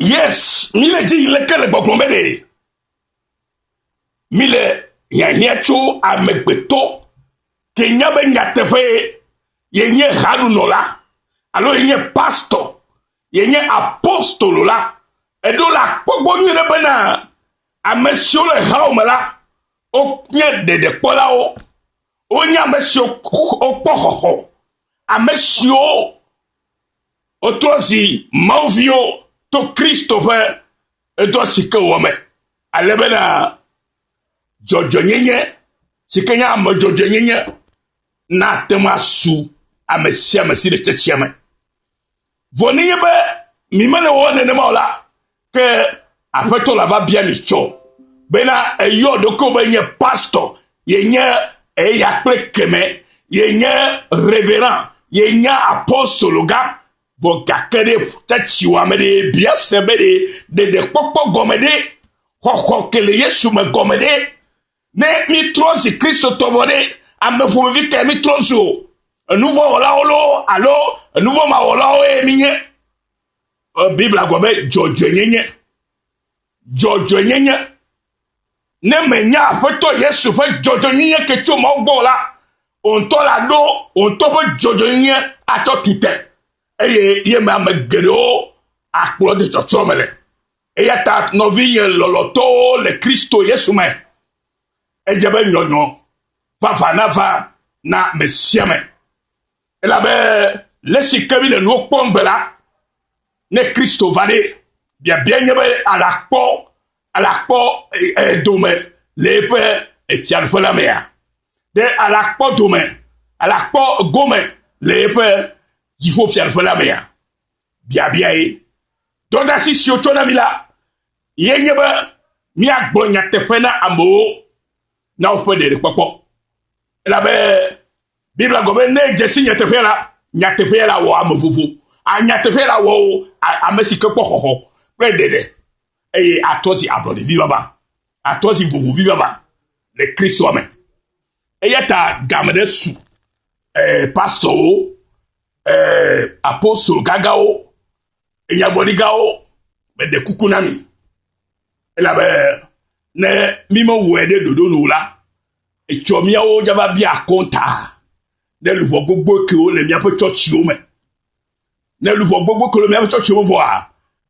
Yes, mile ji ile kele gbogbomede. Mile yanyecho amegbeto ke nyabe nyatefe yenye harunola alo yenye pastor yenye apostolo la edo la gbogbo nyere bena amesio le haumela o nye dede kpola o nya amesio okpohoho amesio otrosi mauvio to Christopher edo sike wome alebena jojo nyenye sikenya amo jojo nyenye na tema su amesia mesire chechiame voni yebe mimene wone ne maola ke afeto la va bien micho bena eyo doko benye pastor yenye yakple keme yenye révérend yenye apostolo ga vo gakede chechiwame de bia sebede de popo gomede ho kele Yesu me gomede ne mi trosi Christo tovode ame fo vi ke mi troso nouveau wala olo allo nouveau ma wala o eminye Bible agwabe jojo nyenye ne menya afeto Yesu fe jojo nyenye ke tu mo gbo la on to la do on to fe jojo nyenye ato tute eye ye ma megero akplo de chochomele eye ta noviye loloto le Christo Yesu me ejebe nyonyo va na mesiame elabe lesi kabile no kpombela ne Christo vade bien nyebe ala kpo dome le fe efian fe la mea de ala kpo dome ala kpo gome le fe jifo fian fe la mea bien e donc si si otona mila ye nyebe mi agbo nyatefena amo na ofe de popo elabe Bible gobe ne jesi nyatefela wo amovuvu anyatefela wo amesike pohoho predede eye atosi abrodi vivava atosi vuvu vivava le Christo amen eye ta gamede su pastor apostol gagao enyabodi gao me de kukunami elabe ne mimo wede dodo nula echomia o java bia konta ne luvo gbogbo ke o le mi apo church o me ne luvo gbogbo ke le mi apo church o vo a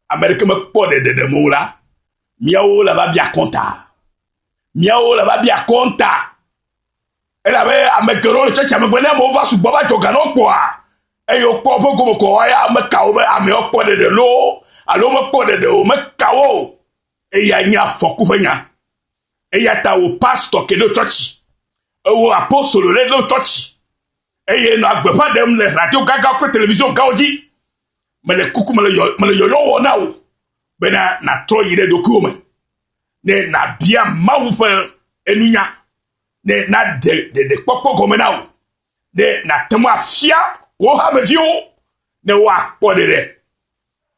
America me po de mo la mi o la va bia konta e la be amekero le church amegbe mo va su gbo ba joga no po a e yo po fo ko ko ya me ka o be ame o po de lo alo me po de o me ka o e ya nya foku fanya e ya ta o pastor ke do church o apostolo le do church eye no agbefa dem le radio gaga ko television kaoji me le kuku me le yo wona o be na tro yire do ku me ne na bia mawu fe enunya ne na de popo ko me na o ne na temo afia wo ha me fio ne wa po de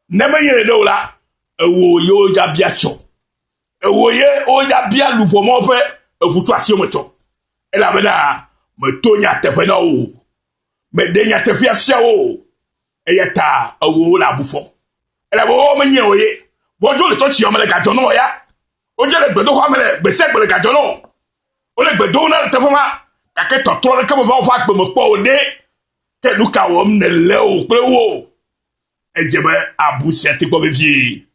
ne me yire do la ewo yo ja bia cho ewo ye o ja bia lupo mo fe efutu asio me cho e la beda me tonya tefe na o me denya tefe afia o eyata awo la bufo ela bo me nye oye bo jo le to chi o me le gajo no ya o je le gbedo ho me le gbese gbe le gajo no o le gbedo na tefe ma ka ke to le ke mo fa gbe mo po o de te luka wo me le o pe wo ejebe abu seti ko vivie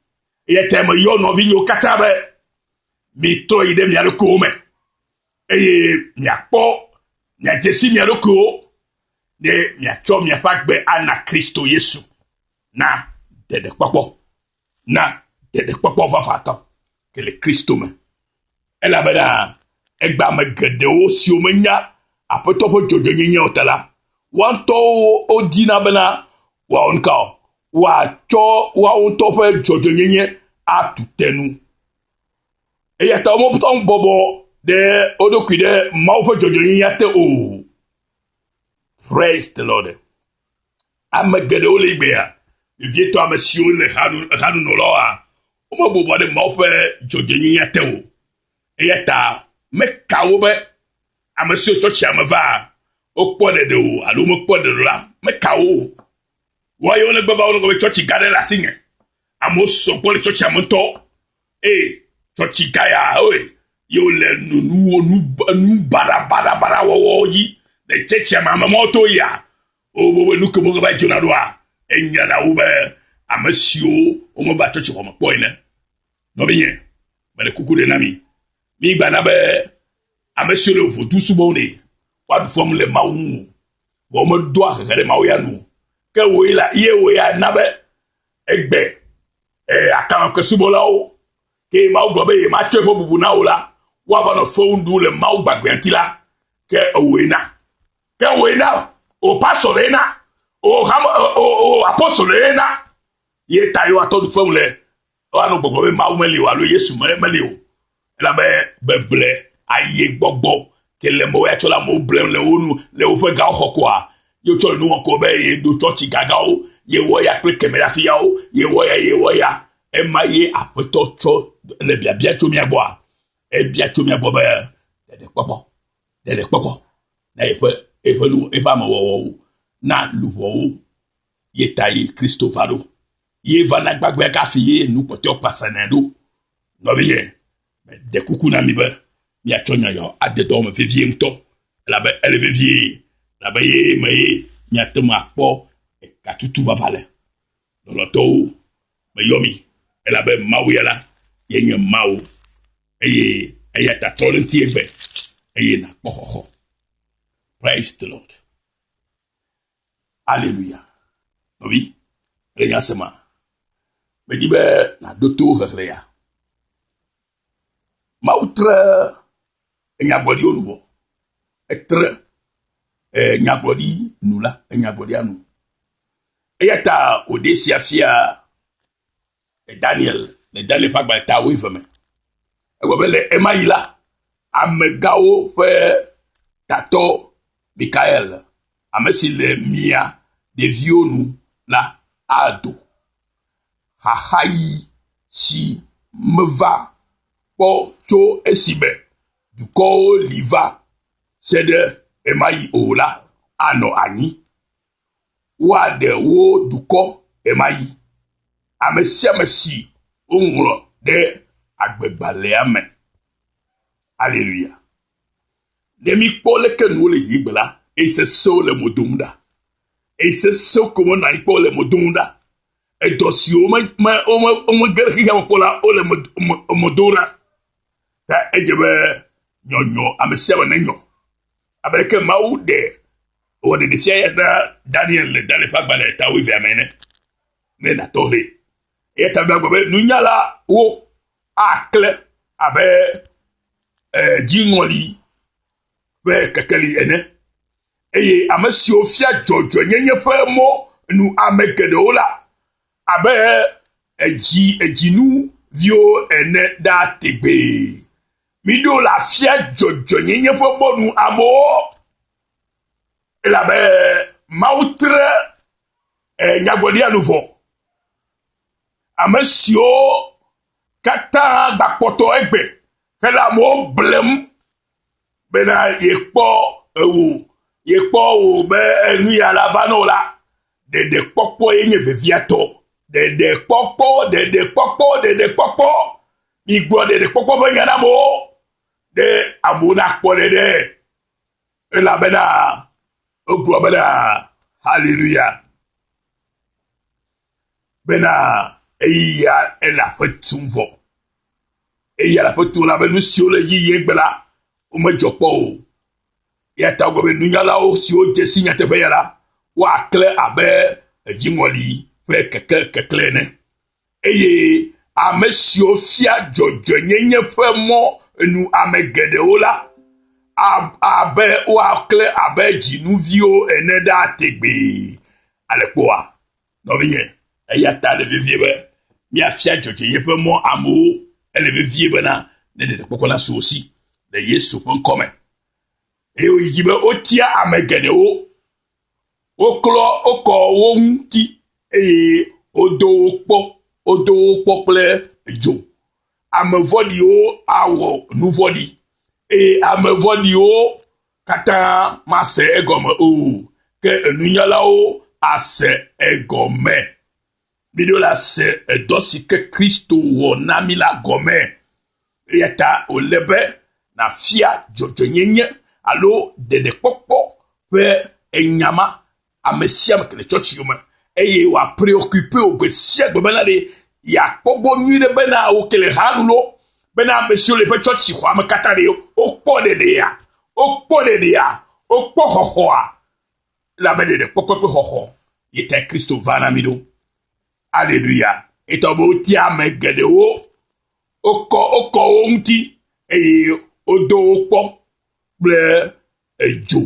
eyata me yo no vi nyo katabe mi to ide mi arko me eye mi akpo mi ajesi mi arko ne mi acho mi afagbe ana Kristo Yesu na dede popo va fata que le Kristo me ela bada egba me gede o si o menya apoto fo jojo nyinya otala wanto o dina bana wa onka wa cho wa onto fo jojo nyinya atutenu eya ta mo puton bobo de odokuide ma fo jojo nyinya te o. Praise the Lord. Amagede ole igbeya. Vieto amesio le hanu no loa. Omo bobo de mofe jojo nyinya te o. Eyata me kawo be amesio church amava. Okpo de o alo mo kpo de la. Me kawo. Wa yo le gbaba ono go church gade la singe. amo sɔgbɔ le tsɔtsi ametɔ tsɔtsi gaya yo le nu bara wɔwɔ dzi le tsɛtsi amemɔ to ya o nu ke mo va dzona ɖoa enya na wo be ame siwo wo me va tsɔtsi xɔme kpɔe ne nɔvinye mele kuku ɖe na mi gbana be ame siwo le vodu subɔ ne woaɖu fɔm le mawu ŋu vɔ me doa hehe ɖe mawu ya nu ke wo ya na be egbe akamake subɔlawo ke mawu gblɔ be ye ma tsɔ eƒe bubu na wo la woava nɔ fewu ɖu le mawu gbagbea ŋuti la ke woe na o pastor ɖe na o apostol ɖe na ye ta yo atɔ du fewu le woanɔ gbɔgblɔ be mawu meli o alo yesu meli o elabe beble aye gbɔgbɔ ke le mo ya tsɔ la mo blem le wo nu le woƒe gawo xɔ koa yo tsɔ le nu wɔn ko be ye do tsɔtsi gagawo ye wɔ ya kple kɛmɛɖafi yawo ye wɔ ya ema ye aƒetɔ tsɔ le biabia tso mia gbɔa ebia tso mia gbɔ be ɖeɖe kpɔkpɔ na eƒe nu eƒe amewɔwɔwo na luʋɔwo ye ta ye Kristo va ɖo ye va na gbagbea kafi ye nu kpɔtɔ kpasana ɖo nɔvinye de kuku na mi be miatsɔ nya yawo ade dɔ me vevie ŋutɔ elabe ele vevie elabe ye me ye miate me akpɔ gatutu vava le lɔlɔtɔwo meyɔ mi elabe mawu ya la ye nye mawu eye eya ta trɔ ɖe ŋuti egbe eye nakpɔ xɔxɔ. Praise the Lord. Alléluia. Oui, ele nya sema medi be na ɖo to xexlẽ ya mawu tre enyagbɔɖiwo nu vɔ etre enyagbɔɖi nu la enyagbɔɖia nu eya ta wòɖe sia fia Daniel le Daniel ƒe agbalẽ ta 8 me egbe be le ema yi la amegawo ƒe tatɔ Mikael ame si le mia ɖeviwo nu la ado xaxayi si meva kpɔ tso esime dukɔwo li va se ɖe ema yi o la anɔ anyi woaɖe wo dukɔ ema yi ame sia ame si woŋlɔ ɖe agbegbalẽa me. Alléluia. Ne mi kpɔ leke nuwo le yigbe la esesewo le mo dom ɖa esesewo ko menɔ anyi kpɔ le mo dom ɖa edɔ siwo me ge ɖe xexea me kpɔ la wole mo dom ɖa ta edze be nyɔnyɔ ame sia ame ne nyɔ abe leke mawu ɖe wɔ ɖeɖe fia ya na Daniel le Daniel ƒe agbalẽ ta 8 me ne natɔ he eya ta gbe be nunyala wo akle abe dziŋɔli ƒe kekeli ene eye ame siwo fia dzɔdzɔnyenye ƒe mɔ nu ame geɖewo la abe edzinu viwo ene ɖa tegbe mi ɖo la fia dzɔdzɔnyenye ƒe mɔ nu amewo elabe mawu tre nyagbɔɖia nu vɔ ame siwo katã gbakpɔtɔ egbe hele amewo blem bena yekpɔ wo be enu ya la va nɔ la ɖeɖe kpɔkpɔ ye nye veviatɔ ɖeɖe kpɔkpɔ mi gblɔ ɖeɖe kpɔkpɔ ƒe nya na amewo ɖe amewo nakpɔ ɖeɖe elabena wogblɔ bena haleluya bena eya ele aƒe tum vɔ eya le aƒe tum la be nu siwo le yiyi gbe la womedzɔ kpɔ o ya ta gbe be nunyalawo siwo dze si nyateƒe ya la woakle abe dziŋɔli ƒe kekle ene eye ame siwo fia dzɔdzɔnyenye ƒe mɔ nu ame geɖewo la abe woakle abe dzinuviwo ene ɖa tegbe ale kpɔa nɔvinye eya ta le vevie be miafia dzɔdzɔnyenye ƒe mɔ amewo ele vevie bena ne ɖeɖe kpɔkpɔ la su si le Yesu ƒe ŋkɔ me eye woyi be wotia ame geɖewo wokɔ wo ŋuti eye wodo wo kpɔ kple dzo ame vɔ̃ɖiwo awɔ nu vɔ̃ɖi eye ame vɔ̃ɖiwo katã mase egɔme o ke enunyalawo ase egɔme Video la se dosi ke Kristo wo nami la gome. Yata o lebe na fia jojo nyenye alo dede kpokpo pe enyama amesia mekele church yoma. Eye wa préoccupé au besia gbe de ya kpogbo nyude bena o kele hanulo bena monsieur le pe church kwa makata de o kpo de ya. O kpo de ya. O kpo hohoa. La bede de kpokpo pe hoho. Yeta Kristo vana mido. Alléluia. Et tobo tia megede wo oko onti eye odo okpo ble ejo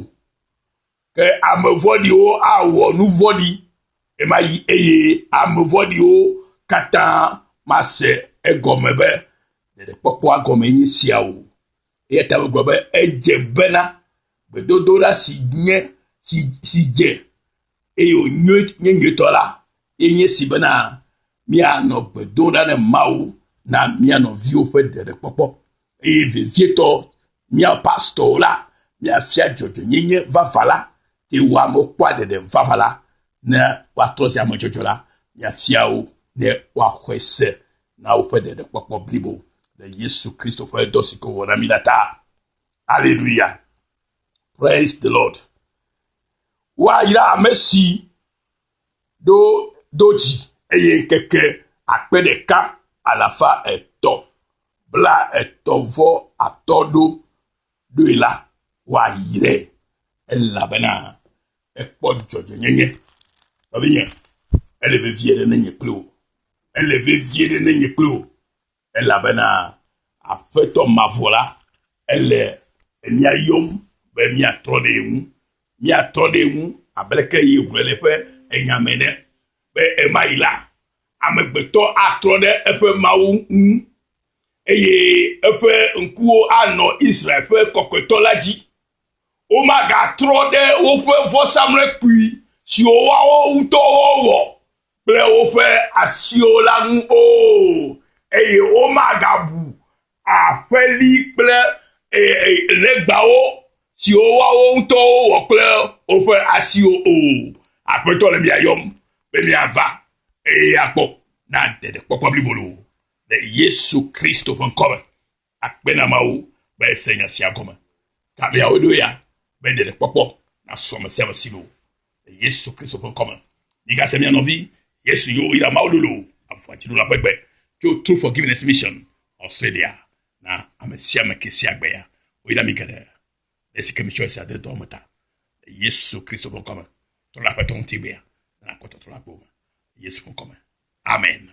ke amevodi o awo nu vodi e ma yi eye amevodi o kata mase egomebe de popo agome nyi sia o e ta gobe eje bena bedodo la si nye si je e o nye tola enye si bena mia no bedona ne mau na mia no vio fe de popo e vieto mia pastor la mia fia jojo nyenye vavala e wa mo kwa de vavala na wa trosi a mo jojo la mia fia o ne wa kwese na o fe de popo blibo de Yesu Christo fe dosiko wona milata. Hallelujah. Praise the Lord. Wa ira merci doji eye keke akpedeka alafa eto bla etovo atodo doila wa yire elabena ekpo jojo nyenye obiye eleve viede nenye plo eleve viede nenye plo elabena afeto mavola ele enia yom be mi atrode emu abeleke yi gwele fe enyamene be emaila amegbeto atrode efe mawu eye efe nkuo ano Israel fe kokoto laji o ma ga trode o fe vosamre kui si o wa o unto wo ple o fe asio la nu o eye o ma ga bu afeli ple legbao si o wa o unto wo ple o fe asio o afeto le bia yom be mi ava e akpo na de popo blibolo de Yesu Christo von komme akbena mau be senya si akoma ka bia odo ya be de popo na soma sema silo de Yesu Christo von komme diga se mi anovi Yesu yo ira maudulu afati do la pegbe que true forgiveness mission Australia na amesia mekesi agbeya o ira mi kede esi kemisho sa de domata Yesu Christo von komme to la peton tibia na koto to la boga Yesu von komme amen.